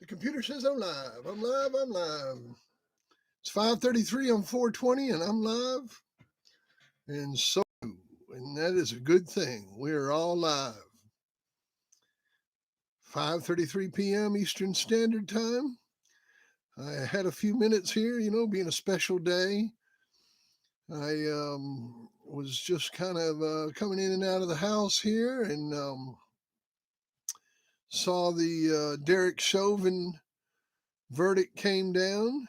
The computer says I'm live. I'm live. I'm live. It's 5:33 on 420, and I'm live. And so, and that is a good thing. We're all live. 5:33 p.m. Eastern Standard Time. I had a few minutes here, being a special day. I was just kind of coming in and out of the house here and saw the Derek Chauvin verdict came down,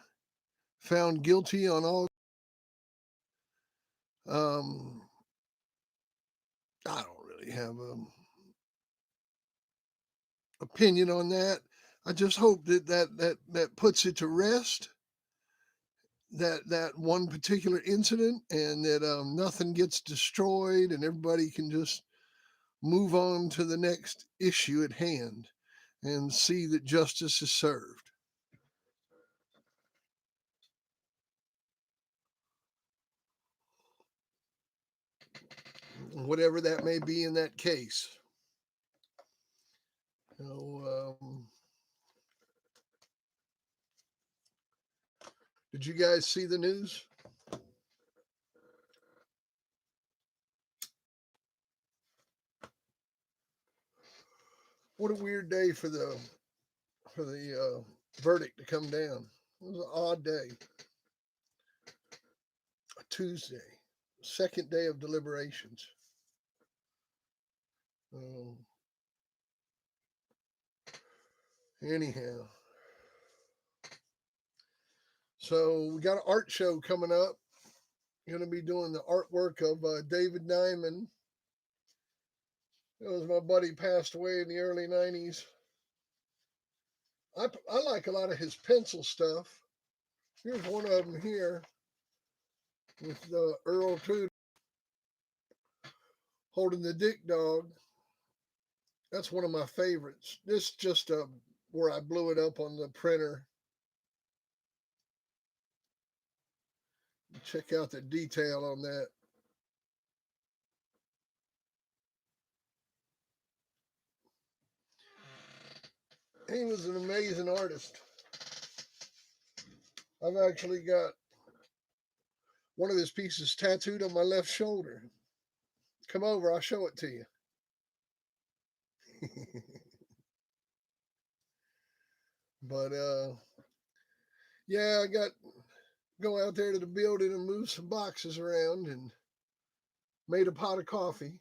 found guilty on all. I don't really have an opinion on that. I just hope that puts it to rest. That one particular incident, and that nothing gets destroyed, and everybody can just move on to the next issue at hand, and see that justice is served. Whatever that may be in that case. Did you guys see the news? What a weird day for the verdict to come down. It was an odd day. A Tuesday, second day of deliberations. Anyhow, so we got an art show coming up. Going to be doing the artwork of David Nyman. It was my buddy, passed away in the early 90s. I like a lot of his pencil stuff. Here's one of them here with Earl Tudor holding the dick dog. That's one of my favorites. This just where I blew it up on the printer. Check out the detail on that. He was an amazing artist. I've actually got one of his pieces tattooed on my left shoulder. Come over, I'll show it to you. But yeah, I got go out there to the building and move some boxes around and made a pot of coffee.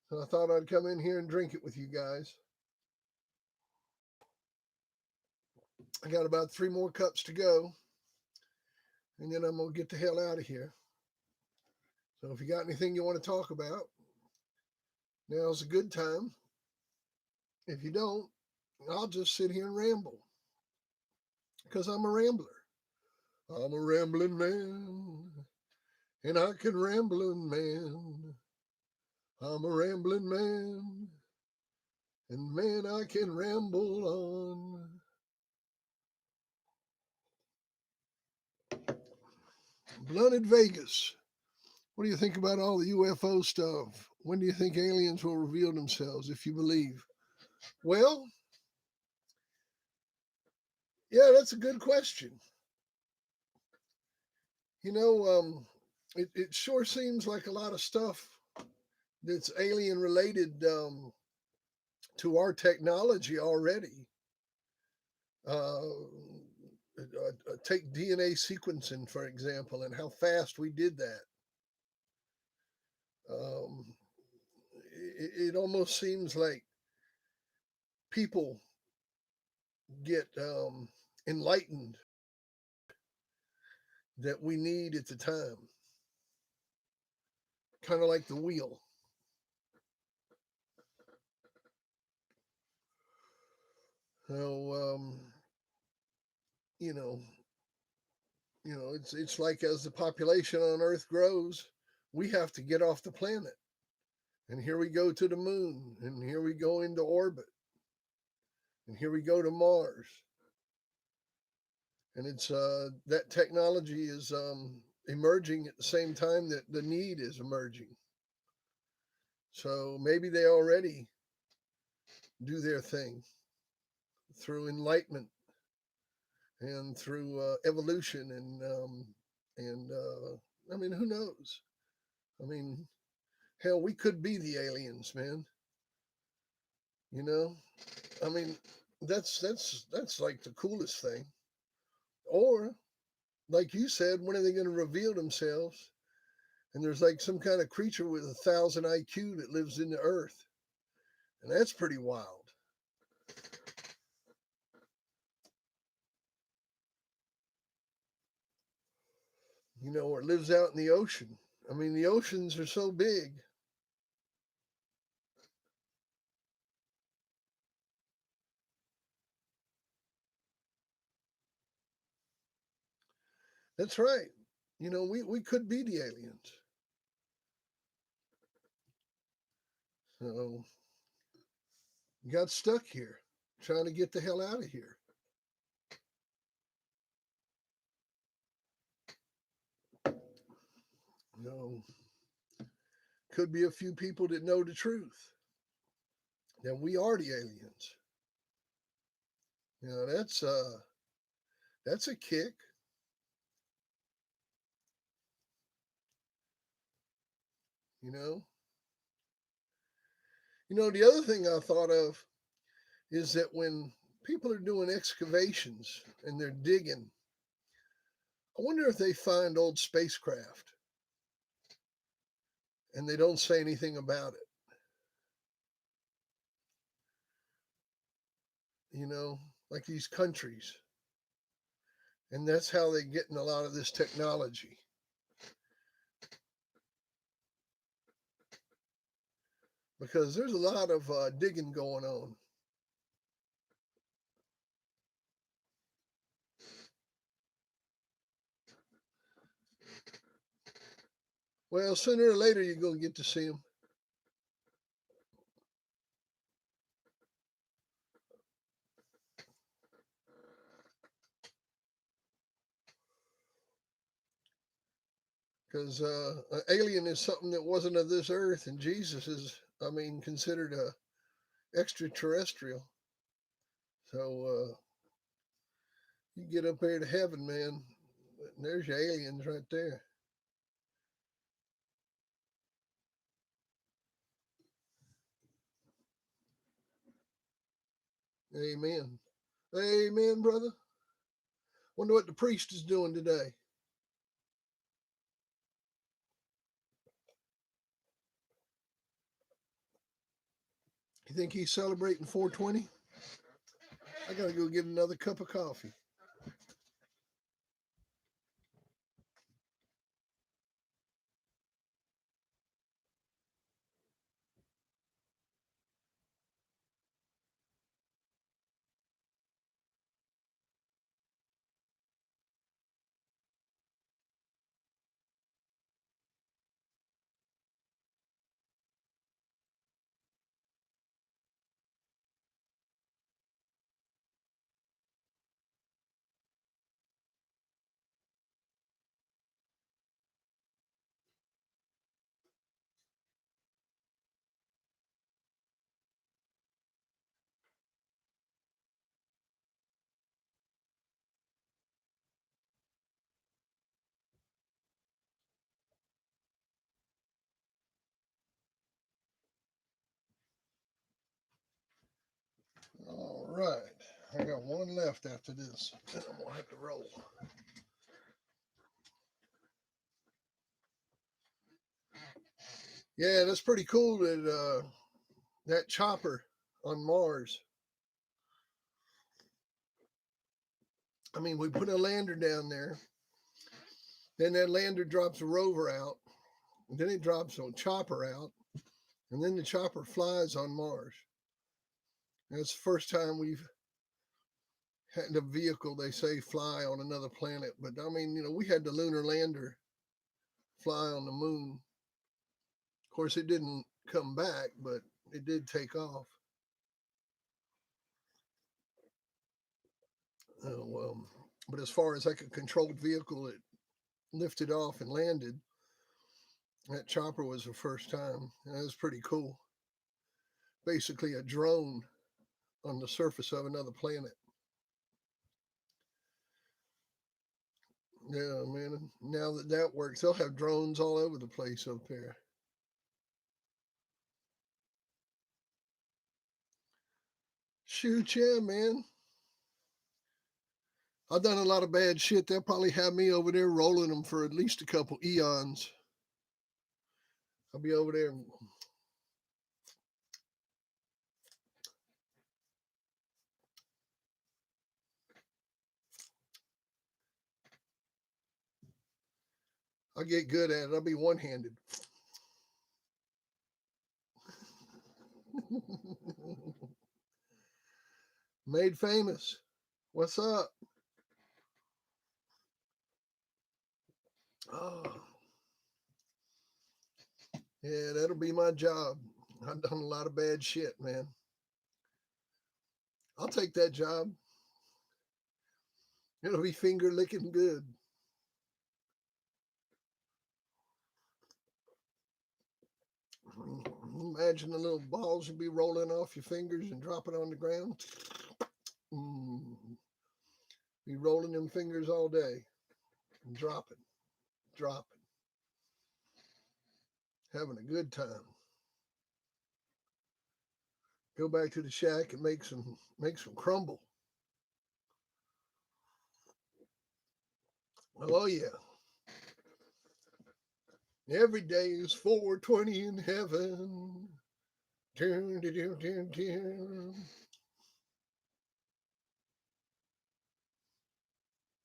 So I thought I'd come in here and drink it with you guys. I got about 3 more cups to go, and then I'm gonna get the hell out of here. So if you got anything you want to talk about, now's a good time. If you don't, I'll just sit here and ramble, because I'm a rambler. I'm a rambling man, and I can rambling man. I'm a rambling man, and man, I can ramble on. Blunted Vegas. What do you think about all the UFO stuff? When do you think aliens will reveal themselves, if you believe? Well, yeah, that's a good question. It sure seems like a lot of stuff that's alien related to our technology already. Take DNA sequencing, for example, and how fast we did that. It almost seems like people get enlightened that we need at the time. Kind of like the wheel. So, it's like as the population on Earth grows, we have to get off the planet. And here we go to the moon, and here we go into orbit, and here we go to Mars. And it's that technology is emerging at the same time that the need is emerging. So maybe they already do their thing through enlightenment and through evolution and I mean, who knows? I mean, hell, we could be the aliens, man. You know, I mean, that's like the coolest thing. Or, like you said, when are they going to reveal themselves? And there's like some kind of creature with 1,000 IQ that lives in the earth, and that's pretty wild. Or lives out in the ocean. I mean, the oceans are so big. That's right. We could be the aliens. So got stuck here, trying to get the hell out of here. You know, could be a few people that know the truth. That we are the aliens. That's a kick. You know. The other thing I thought of is that when people are doing excavations and they're digging, I wonder if they find old spacecraft and they don't say anything about it. Like these countries. And that's how they're getting a lot of this technology. Because there's a lot of digging going on. Well, sooner or later, you're going to get to see them. Because an alien is something that wasn't of this earth, and Jesus is, I mean, considered a extraterrestrial. So you get up there to heaven, man. And there's your aliens right there. Amen. Amen, brother. Wonder what the priest is doing today. You think he's celebrating 420? I gotta go get another cup of coffee. All right. I got one left after this. Then I'm gonna have to roll. Yeah, that's pretty cool that that chopper on Mars. I mean, we put a lander down there, then that lander drops a rover out, and then it drops a chopper out, and then the chopper flies on Mars. That's the first time we've had a vehicle they say fly on another planet. But I mean, we had the lunar lander fly on the moon. Of course, it didn't come back, but it did take off. Well, but as far as like a controlled vehicle that lifted off and landed, that chopper was the first time. That was pretty cool. Basically, a drone on the surface of another planet. Yeah, man. Now that that works, they'll have drones all over the place up there. Shoot, yeah, man. I've done a lot of bad shit. They'll probably have me over there rolling them for at least a couple eons. I'll be over there. I'll get good at it. I'll be one handed. Made famous. What's up? Oh, yeah, that'll be my job. I've done a lot of bad shit, man. I'll take that job. It'll be finger licking good. Imagine the little balls you'd be rolling off your fingers and dropping on the ground. Mm. Be rolling them fingers all day and dropping, having a good time. Go back to the shack and make some crumble. Oh yeah. Every day is 420 in heaven. Dun, dun, dun, dun, dun.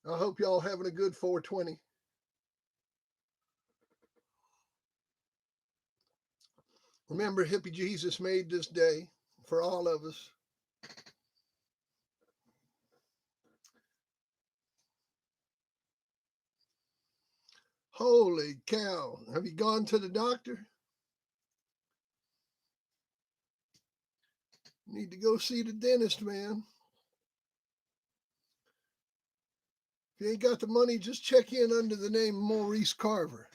I hope y'all having a good 420. Remember, hippie Jesus made this day for all of us. Holy cow. Have you gone to the doctor? Need to go see the dentist, man. If you ain't got the money, just check in under the name Maurice Carver.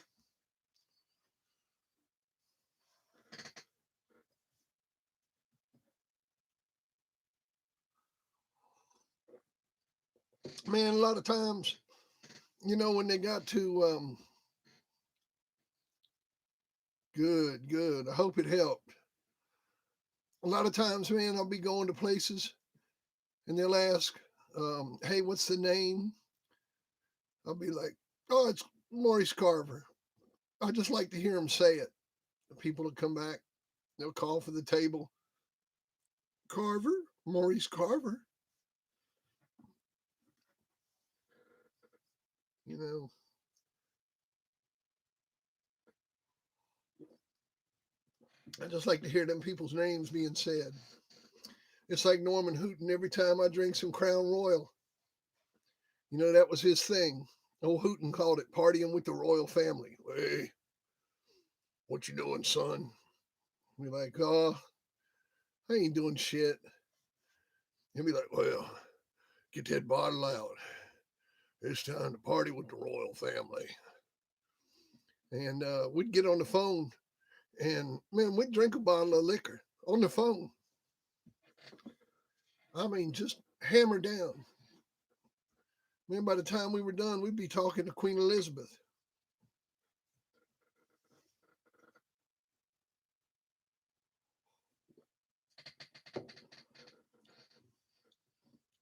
Man, a lot of times, when they got to good. I hope it helped. A lot of times, man, I'll be going to places and they'll ask, hey, what's the name? I'll be like, oh, it's Maurice Carver. I just like to hear him say it. The people will come back, they'll call for the table. Carver, Maurice Carver. You know, I just like to hear them people's names being said. It's like Norman Hooten every time I drink some Crown Royal. That was his thing. Old Hooten called it partying with the royal family. Hey, what you doing, son? Be like, oh, I ain't doing shit. He'll be like, well, get that bottle out. It's time to party with the royal family. And we'd get on the phone and, man, we'd drink a bottle of liquor on the phone. I mean, just hammer down. Man, by the time we were done, we'd be talking to Queen Elizabeth.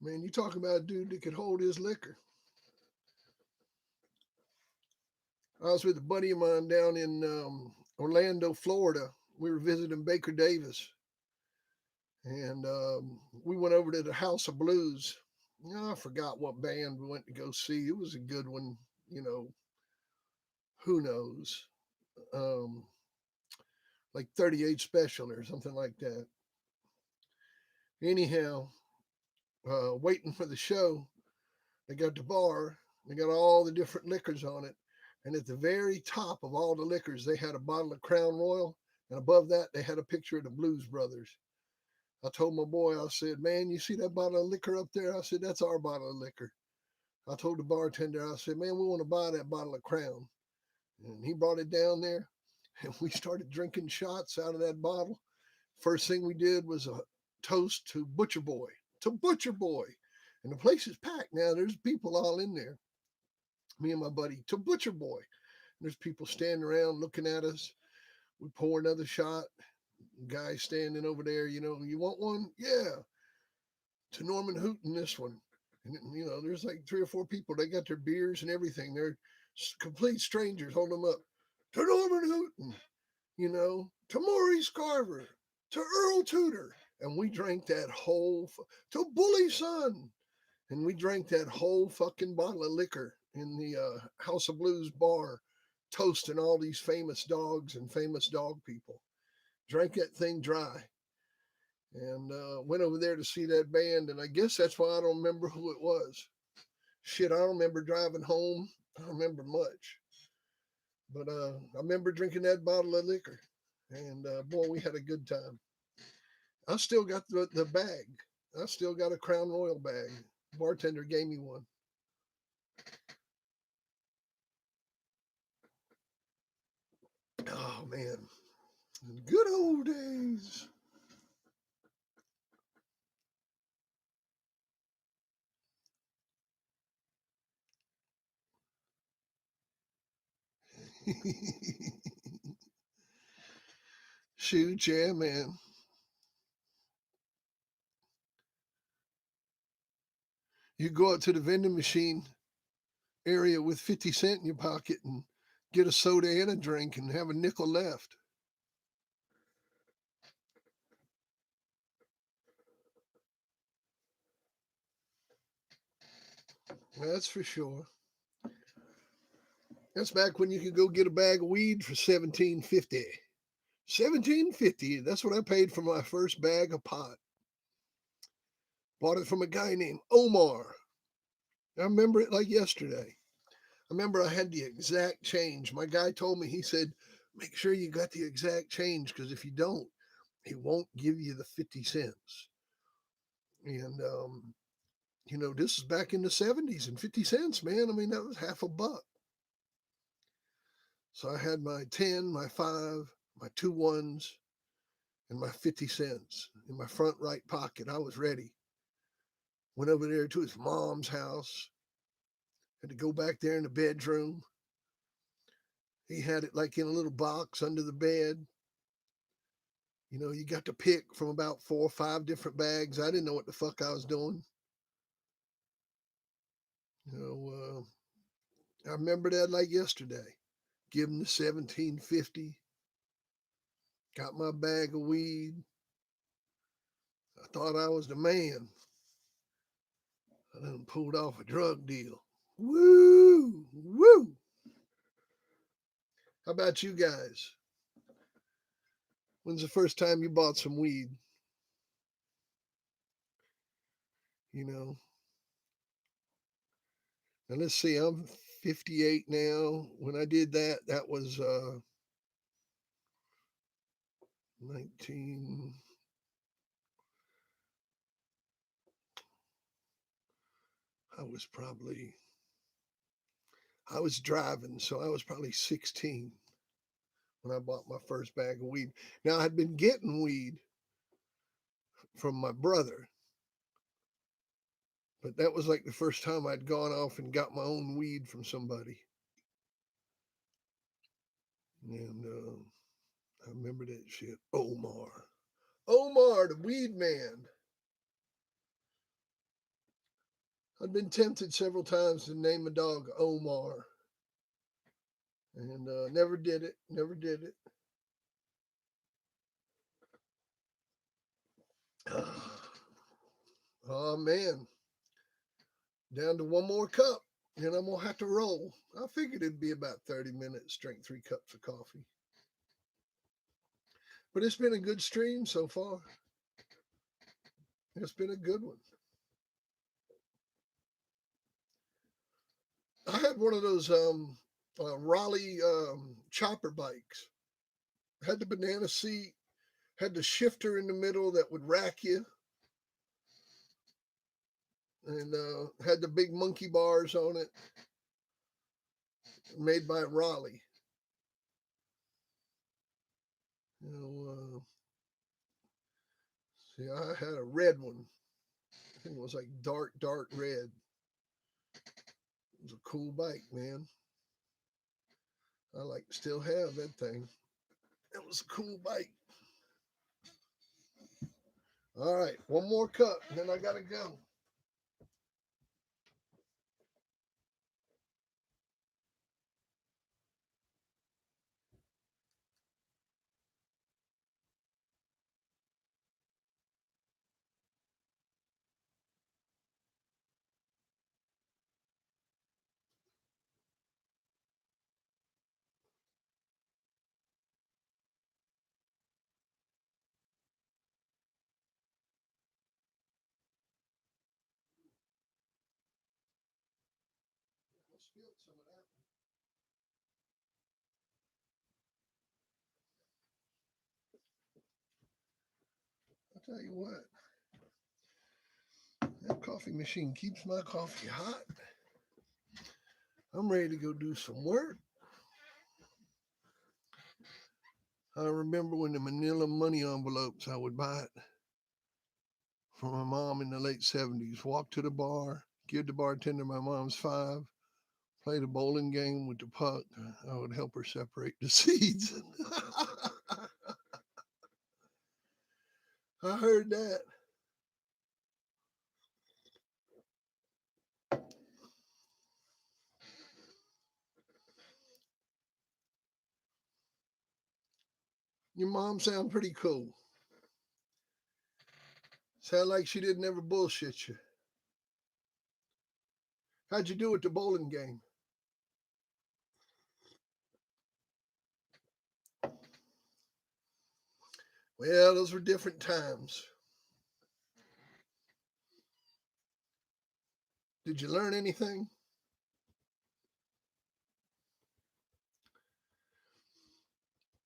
Man, you talk about a dude that could hold his liquor. I was with a buddy of mine down in Orlando, Florida. We were visiting Baker Davis, and we went over to the House of Blues. I forgot what band we went to go see. It was a good one. Who knows? Um, like 38 Special or something like that. Anyhow, waiting for the show, they got the bar. They got all the different liquors on it. And at the very top of all the liquors, they had a bottle of Crown Royal. And above that, they had a picture of the Blues Brothers. I told my boy, I said, man, you see that bottle of liquor up there? I said, that's our bottle of liquor. I told the bartender, I said, man, we want to buy that bottle of Crown. And he brought it down there, and we started drinking shots out of that bottle. First thing we did was toast to Butcher Boy, to Butcher Boy. And the place is packed now. There's people all in there. Me and my buddy, to Butcher Boy. There's people standing around looking at us. We pour another shot. Guy standing over there, you want one? Yeah. To Norman Hooten, this one. And, there's like 3 or 4 people. They got their beers and everything. They're complete strangers. Hold them up. To Norman Hooten, to Maurice Carver, to Earl Tudor. And we drank that whole, to Bully Son. And we drank that whole fucking bottle of liquor in the House of Blues bar, toasting all these famous dogs and famous dog people. Drank that thing dry. And went over there to see that band. And I guess that's why I don't remember who it was. Shit, I don't remember driving home. I don't remember much. But I remember drinking that bottle of liquor. And boy, we had a good time. I still got the bag. I still got a Crown Royal bag. Bartender gave me one. Oh, man. Good old days. Shoot, yeah, man. You go out to the vending machine area with 50 cents in your pocket and get a soda and a drink and have a nickel left. That's for sure. That's back when you could go get a bag of weed for $17.50. $17.50. That's what I paid for my first bag of pot. Bought it from a guy named Omar. I remember it like yesterday. I remember I had the exact change. My guy told me, he said, make sure you got the exact change because if you don't, he won't give you the 50 cents. And, this is back in the 70s and 50 cents, man. I mean, that was half a buck. So I had my 10, my 5, my 2 ones, and my 50 cents in my front right pocket. I was ready. Went over there to his mom's house. Had to go back there in the bedroom. He had it like in a little box under the bed. You got to pick from about 4 or 5 different bags. I didn't know what the fuck I was doing. I remember that like yesterday. Give him the 17.50. Got my bag of weed. I thought I was the man. I done pulled off a drug deal. Woo! Woo! How about you guys? When's the first time you bought some weed? You know. Now let's see, I'm 58 now. When I did that, that was 19. I was driving, so I was probably 16 when I bought my first bag of weed. Now I had been getting weed from my brother, but that was like the first time I'd gone off and got my own weed from somebody. And I remember that shit. Omar, the weed man. I'd been tempted several times to name a dog Omar, and never did it. Never did it. Oh man, down to one more cup, and I'm gonna have to roll. I figured it'd be about 30 minutes. Drink 3 cups of coffee, but it's been a good stream so far. It's been a good one. I had one of those Raleigh chopper bikes. Had the banana seat, had the shifter in the middle that would rack you, and had the big monkey bars on it, made by Raleigh. You know, See, I had a red one. I think it was like dark red. It was a cool bike, man. I like still have that thing. It was a cool bike. All right, one more cup, and then I gotta go. I spilled some of that. I'll tell you what, that coffee machine keeps my coffee hot. I'm ready to go do some work. I remember when the manila money envelopes, I would buy it from my mom in the late 70s. Walk to the bar, give the bartender my mom's $5, play the bowling game with the puck. I would help her separate the seeds. I heard that. Your mom sound pretty cool. Sound like she didn't ever bullshit you. How'd you do at the bowling game? Well, those were different times. Did you learn anything?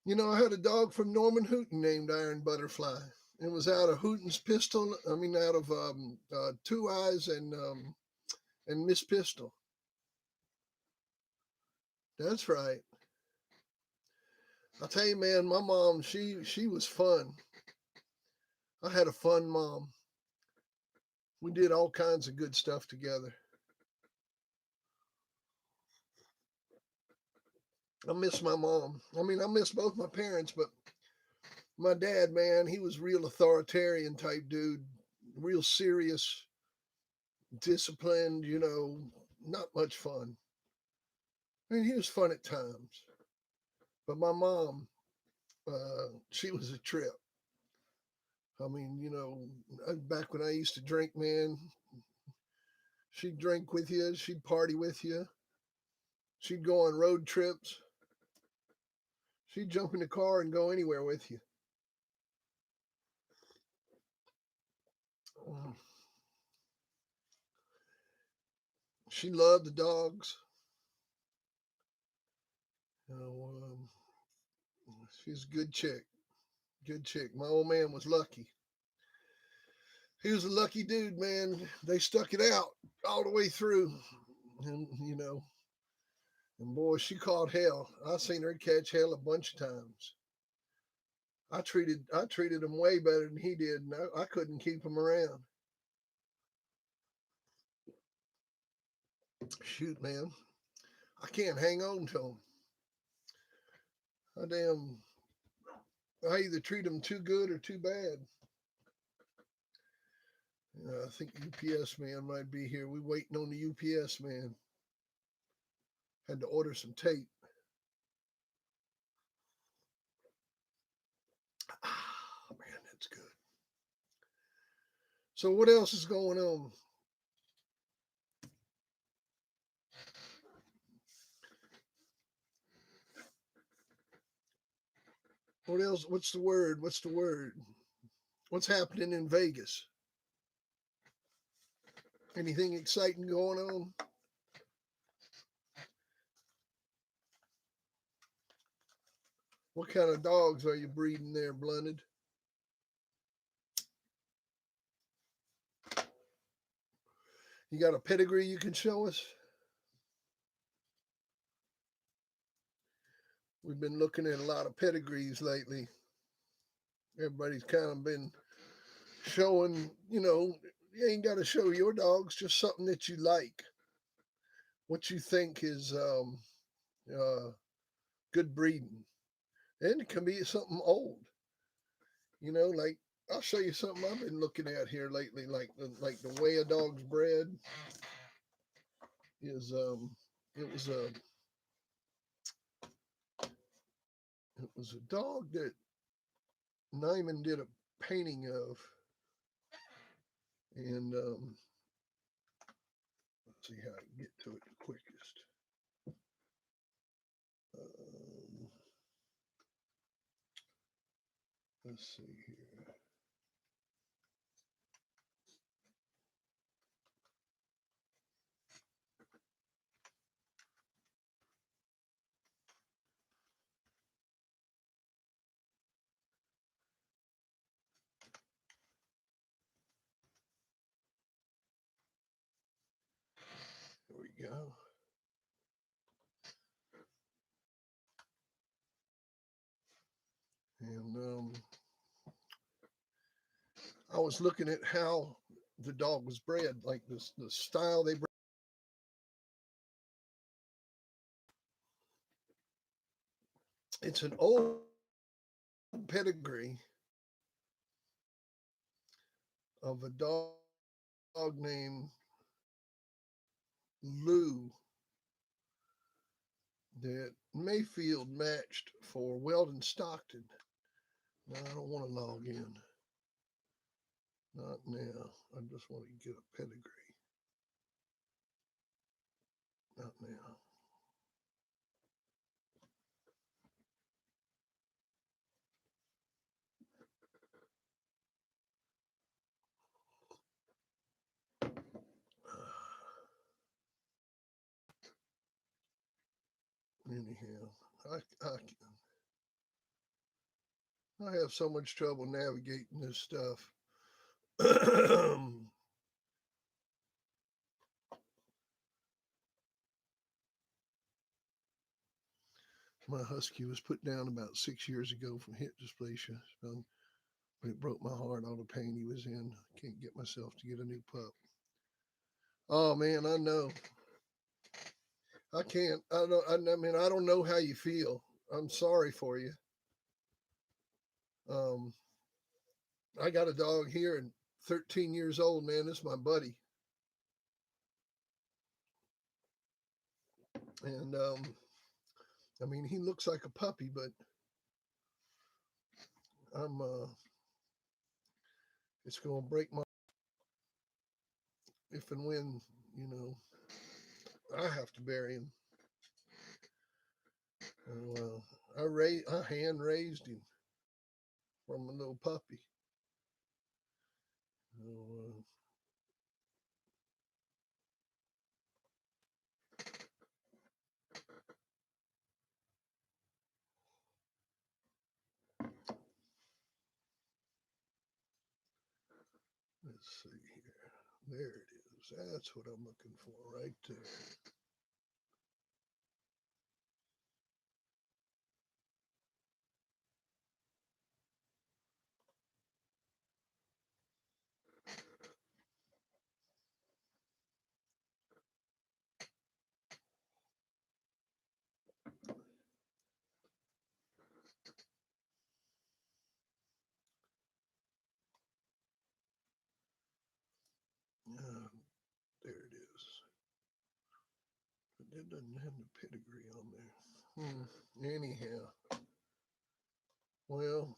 You know, I had a dog from Norman Hooten named Iron Butterfly. It was out of Hooten's Pistol. I mean, out of Two Eyes and Miss Pistol. That's right. I'll tell you, man, my mom, she was fun. I had a fun mom. We did all kinds of good stuff together. I miss my mom. I mean, I miss both my parents, but my dad, man, he was real authoritarian type dude, real serious, disciplined, not much fun. I mean, he was fun at times. But my mom, she was a trip. I mean, back when I used to drink, man, she'd drink with you, she'd party with you, she'd go on road trips, she'd jump in the car and go anywhere with you. Um, She loved the dogs. You know, she's a good chick. Good chick. My old man was lucky. He was a lucky dude, man. They stuck it out all the way through. And boy, she caught hell. I seen her catch hell a bunch of times. I treated him way better than he did, and I couldn't keep him around. Shoot, man, I can't hang on to him. I either treat him too good or too bad. I think UPS man might be here. We waiting on the UPS man. Had to order some tape. Ah, man, that's good. So what else is going on? What else? What's the word? What's the word? What's happening in Vegas? Anything exciting going on? What kind of dogs are you breeding there, Blunted? You got a pedigree you can show us? We've been looking at a lot of pedigrees lately. Everybody's kind of been showing, you ain't got to show your dogs, just something that you like, what you think is uh, good breeding. And it can be something old, like I'll show you something I've been looking at here lately, like the way a dog's bred is it was a dog that Nyman did a painting of, and let's see how I can get to it the quickest. Um, let's see here. There we go. And I was looking at how the dog was bred, like the style they bred. It's an old pedigree of a dog named Lou that Mayfield matched for Weldon Stockton. Now, I don't want to log in. Not now. I just want to get a pedigree. Not now. Anyhow, I have so much trouble navigating this stuff. My husky was put down about 6 years ago from hip dysplasia. So, but it broke my heart, all the pain he was in. I can't get myself to get a new pup. Oh man, I know. I can't. I don't. I mean, I don't know how you feel. I'm sorry for you. Um, I got a dog here and 13 years old, man. This is my buddy. And I mean, he looks like a puppy, but I'm it's gonna break my if and when, you know, I have to bury him. I hand raised him from a little puppy. So, let's see here. There it is. That's what I'm looking for right there. Uh, there it is. But it doesn't have the pedigree on there. Anyhow, well,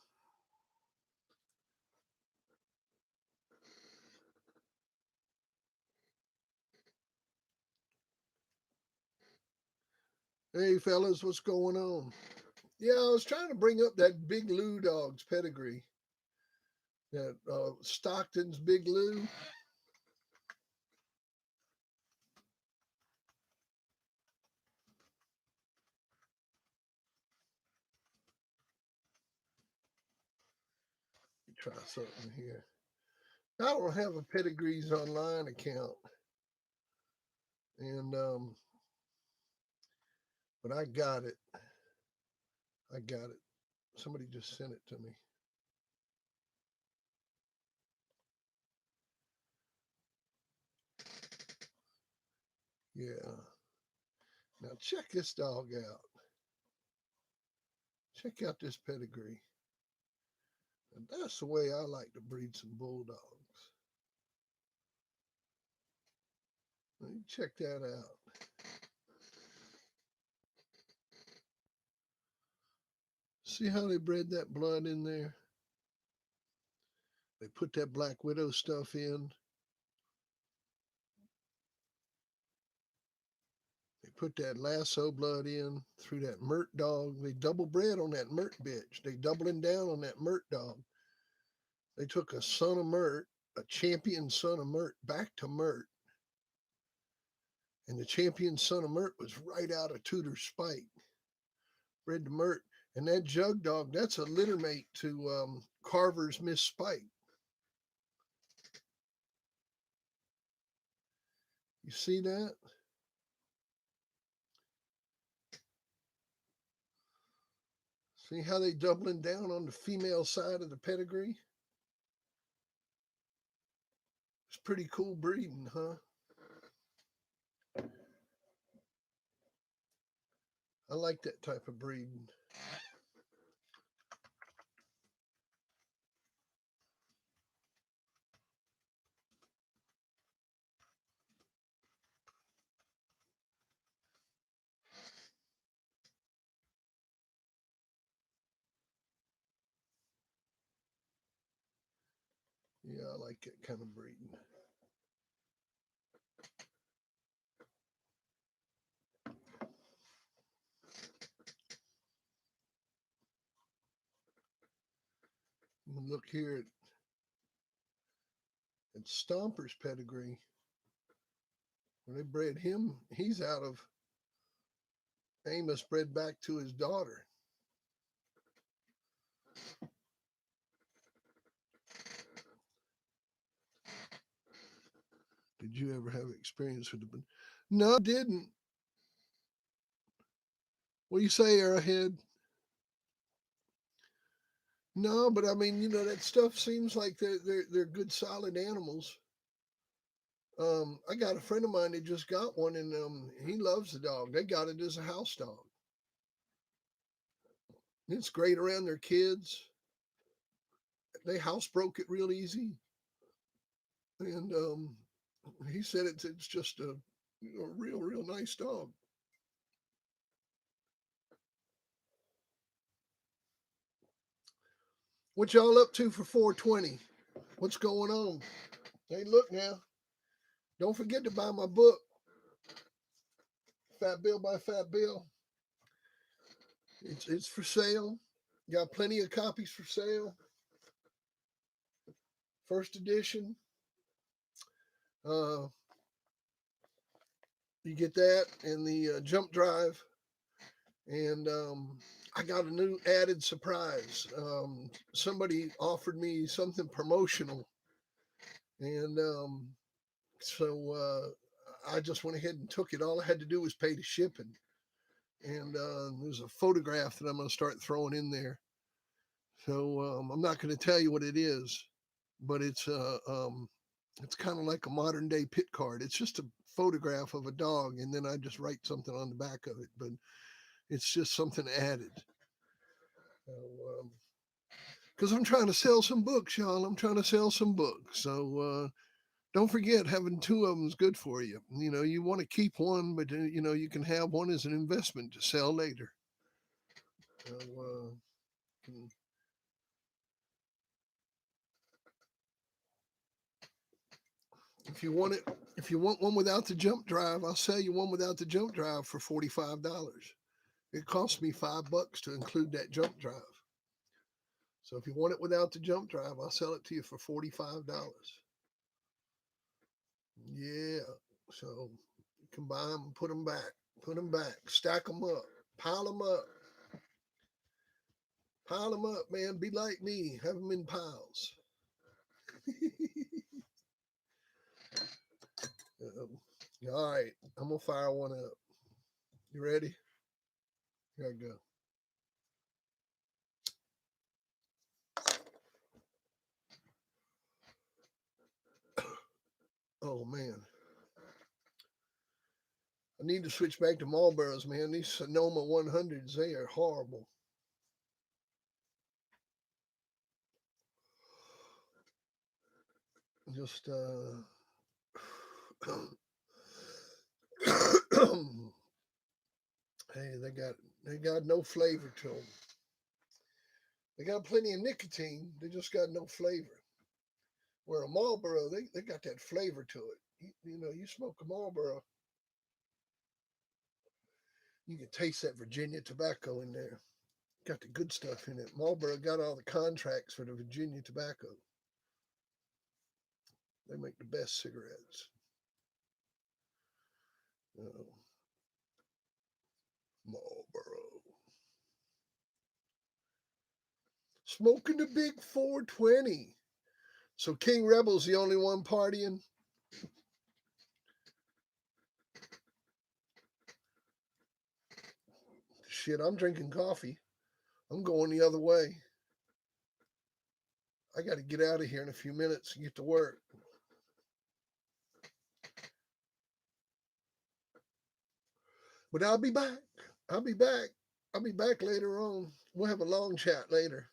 hey fellas, what's going on? Yeah, I was trying to bring up that Big Lou dog's pedigree. That Stockton's Big Lou. Try something here. I don't have a pedigrees online account, and but I got it. I got it. Somebody just sent it to me. Yeah. Now check this dog out. Check out this pedigree. And that's the way I like to breed some bulldogs. Check that out. See how they bred that blood in there? They put that Black Widow stuff in. They put that lasso blood in through that Mert dog. They double bred on that Mert bitch. They doubling down on that Mert dog. They took a son of Mert, a champion son of Mert, back to Mert. And the champion son of Mert was right out of Tudor Spike. Bred to Mert. And that jug dog, that's a litter mate to Carver's Miss Spike. You see that? See how they doubling down on the female side of the pedigree? It's pretty cool breeding, huh? I like that type of breeding. Yeah, I like that kind of breeding. Look here at Stomper's pedigree. When they bred him, he's out of Amos, bred back to his daughter. Did you ever have experience with the? No, I didn't. What do you say, Arrowhead? No, but I mean, that stuff seems like they're good, solid animals. I got a friend of mine that just got one, and he loves the dog. They got it as a house dog. It's great around their kids. They housebroke it real easy, and he said it's just a real nice dog. What y'all up to for 420? What's going on? Hey, look now. Don't forget to buy my book, Fat Bill by Fat Bill. It's for sale. Got plenty of copies for sale. First edition. You get that and the jump drive. And I got a new added surprise. Somebody offered me something promotional. And so I just went ahead and took it. All I had to do was pay the shipping. And there's a photograph that I'm going to start throwing in there. So I'm not going to tell you what it is, but it's kind of like a modern day pit card. It's just a photograph of a dog, and then I just write something on the back of it. But it's just something added. Because I'm trying to sell some books, y'all. I'm trying to sell some books. So don't forget, having two of them is good for you. You want to keep one, but you can have one as an investment to sell later. So, if you want one without the jump drive, I'll sell you one without the jump drive for $45. It cost me $5 to include that jump drive. So if you want it without the jump drive, I'll sell it to you for $45. Yeah. So you can buy them, put them back, stack them up, pile them up. Pile them up, man. Be like me. Have them in piles. All right. I'm going to fire one up. You ready? Here I go. Oh, man. I need to switch back to Marlboros, man. These Sonoma 100s, they are horrible. Just hey, they got no flavor to them. They got plenty of nicotine. They just got no flavor. Where a Marlboro, they got that flavor to it. You know, you smoke a Marlboro, you can taste that Virginia tobacco in there. Got the good stuff in it. Marlboro got all the contracts for the Virginia tobacco. They make the best cigarettes. Marlboro. Smoking the big 420. So King Rebel's the only one partying? Shit, I'm drinking coffee. I'm going the other way. I got to get out of here in a few minutes and get to work. But I'll be back. I'll be back. I'll be back later on. We'll have a long chat later.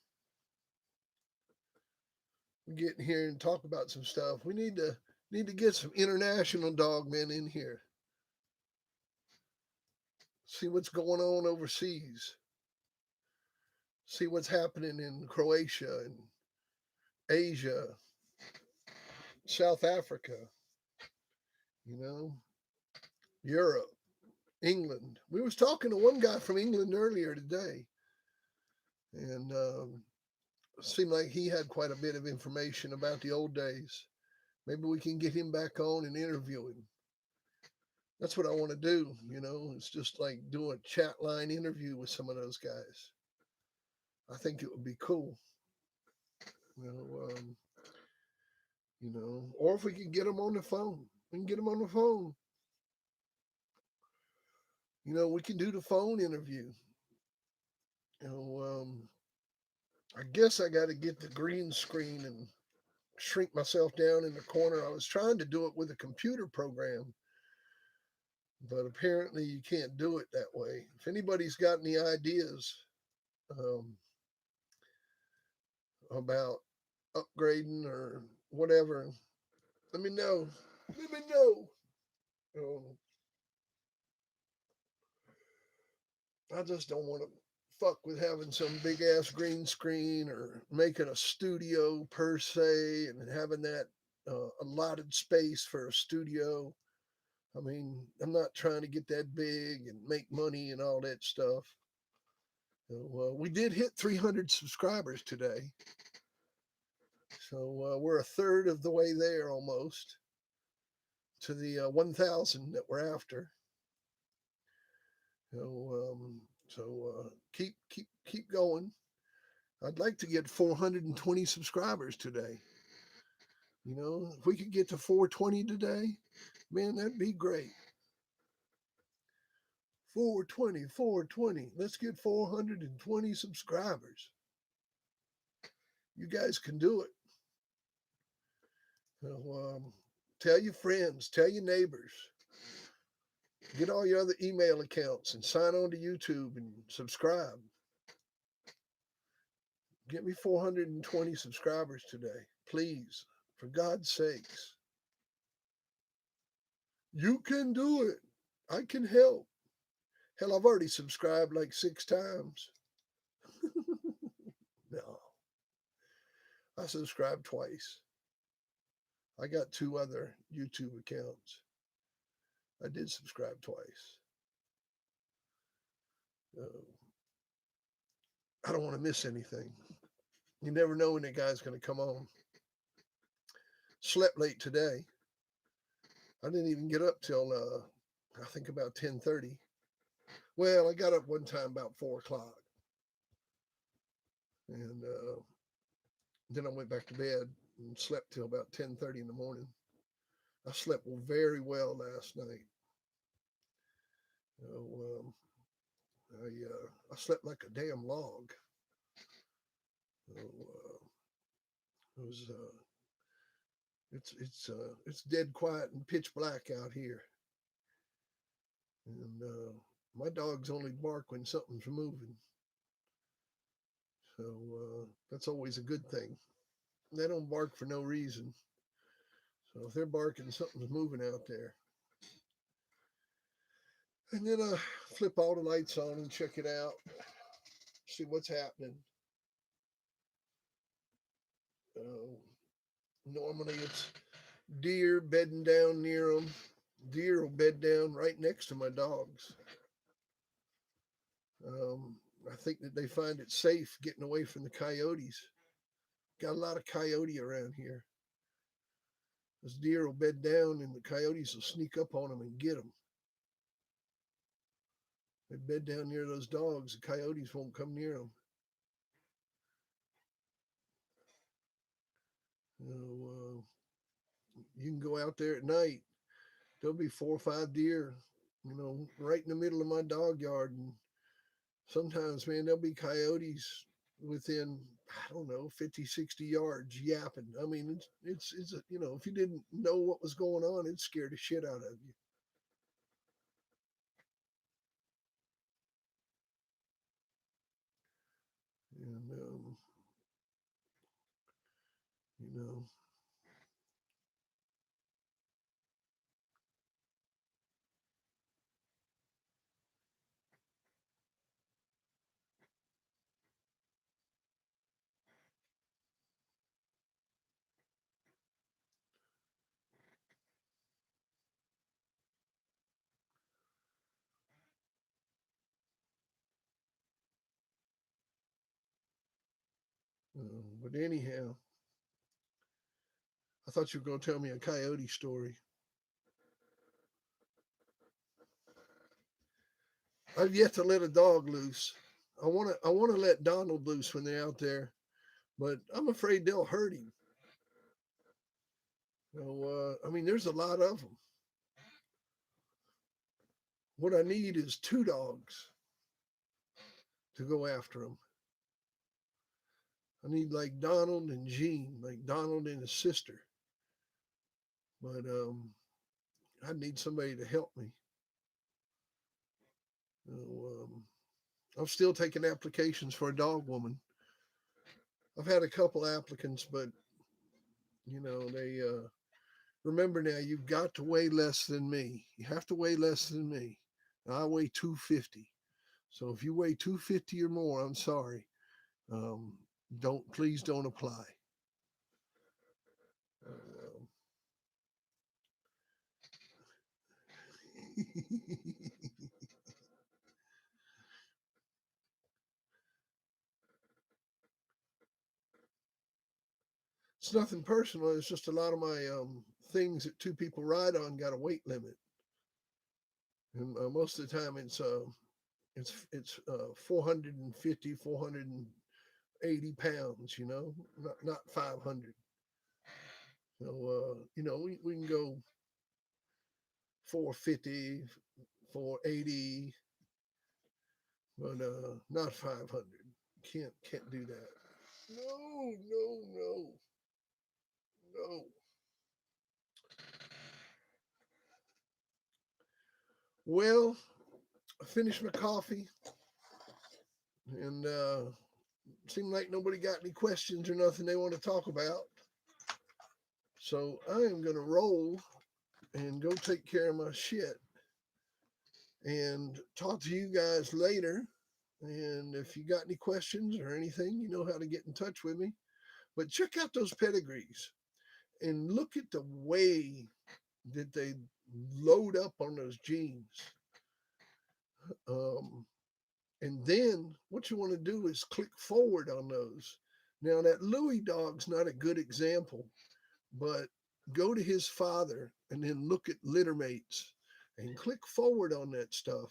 We'll get in here and talk about some stuff. We need to get some international dogmen in here. See what's going on overseas. See what's happening in Croatia and Asia, South Africa, you know, Europe, England. We was talking to one guy from England earlier today, and seemed like he had quite a bit of information about the old days. Maybe we can get him back on and interview him. That's what I want to do, you know. It's just like do a chat line interview with some of those guys. I think it would be cool, you know. Or if we could get them on the phone, we can get them on the phone. You know, we can do the phone interview. You know, I guess I got to get the green screen and shrink myself down in the corner. I was trying to do it with a computer program, but apparently you can't do it that way. If anybody's got any ideas um, about upgrading or whatever, let me know. Let me know. Um, I just don't want to fuck with having some big ass green screen or making a studio per se and having that allotted space for a studio. I mean, I'm not trying to get that big and make money and all that stuff. So, we did hit 300 subscribers today. So we're a third of the way there almost to the 1,000 that we're after. So keep going. I'd like to get 420 subscribers today. You know, if we could get to 420 today, man, that'd be great. 420, 420. Let's get 420 subscribers. You guys can do it. So, tell your friends, tell your neighbors, get all your other email accounts and sign on to YouTube and subscribe. Get me 420 subscribers today, please, for God's sakes. You can do it. I can help. Hell, I've already subscribed like 6 times. No, I subscribed twice. I got 2 other YouTube accounts. I did subscribe twice. I don't want to miss anything. You never know when that guy's going to come on. Slept late today. I didn't even get up till I think about 10:30. Well, I got up one time about 4 o'clock, and then I went back to bed and slept till about 10:30 in the morning. I slept very well last night. I slept like a damn log. It was it's dead quiet and pitch black out here. And my dogs only bark when something's moving. So that's always a good thing. They don't bark for no reason. So if they're barking, something's moving out there. And then I flip all the lights on and check it out, see what's happening. Uh, Normally it's deer bedding down near them. Deer will bed down right next to my dogs. Um, I think that they find it safe getting away from the coyotes. Got a lot of coyote around here. This deer will bed down and the coyotes will sneak up on them and get them. They bed down near those dogs. The coyotes won't come near them. You know, you can go out there at night. There'll be 4 or 5 deer, right in the middle of my dog yard. And sometimes, man, there'll be coyotes within, I don't know, 50, 60 yards yapping. I mean, if you didn't know what was going on, it scared the shit out of you. And, you know, but anyhow, I thought you were going to tell me a coyote story. I've yet to let a dog loose. I want to let Donald loose when they're out there, but I'm afraid they'll hurt him. I mean, there's a lot of them. What I need is 2 dogs to go after him. I need like Donald and Jean, like Donald and his sister. But I need somebody to help me. You I'm still taking applications for a dog woman. I've had a couple applicants, but they remember now. You've got to weigh less than me. You have to weigh less than me. I weigh 250. So if you weigh 250 or more, I'm sorry. Um, please don't apply. Um, it's nothing personal. It's just a lot of my things that 2 people ride on got a weight limit, and most of the time it's 450, 480 pounds. Not 500. So we can go 450, 480, but not 500. Can't do that. No, no, no, no. Well, I finished my coffee, and seemed like nobody got any questions or nothing they want to talk about. So I am gonna roll and go take care of my shit and talk to you guys later. And if you got any questions or anything, you know how to get in touch with me. But check out those pedigrees and look at the way that they load up on those genes. Um, and then what you want to do is click forward on those. Now, that Louis dog's not a good example, but go to his father and then look at litter mates and click forward on that stuff.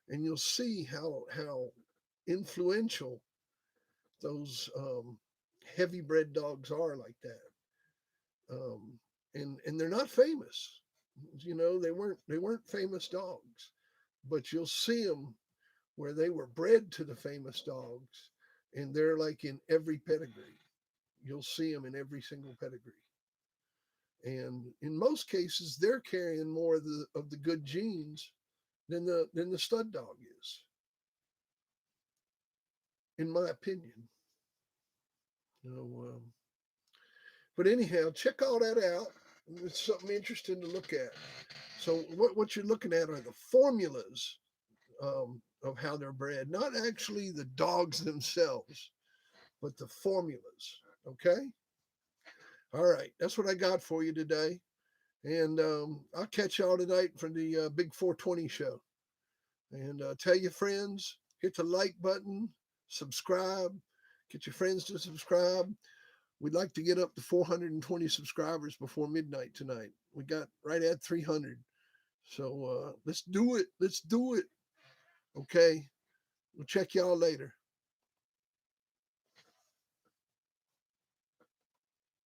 And you'll see how influential those heavy bred dogs are like that. And they're not famous. They weren't famous dogs, but you'll see them where they were bred to the famous dogs, and they're like in every pedigree. You'll see them in every single pedigree, and in most cases, they're carrying more of the good genes than the stud dog is, in my opinion. You know, but anyhow, check all that out. It's something interesting to look at. So what you're looking at are the formulas of how they're bred, not actually the dogs themselves, but the formulas. Okay. All right. That's what I got for you today. And I'll catch y'all tonight for the Big 420 show. And tell your friends, hit the like button, subscribe, get your friends to subscribe. We'd like to get up to 420 subscribers before midnight tonight. We got right at 300. So let's do it. Let's do it. Okay. We'll check y'all later.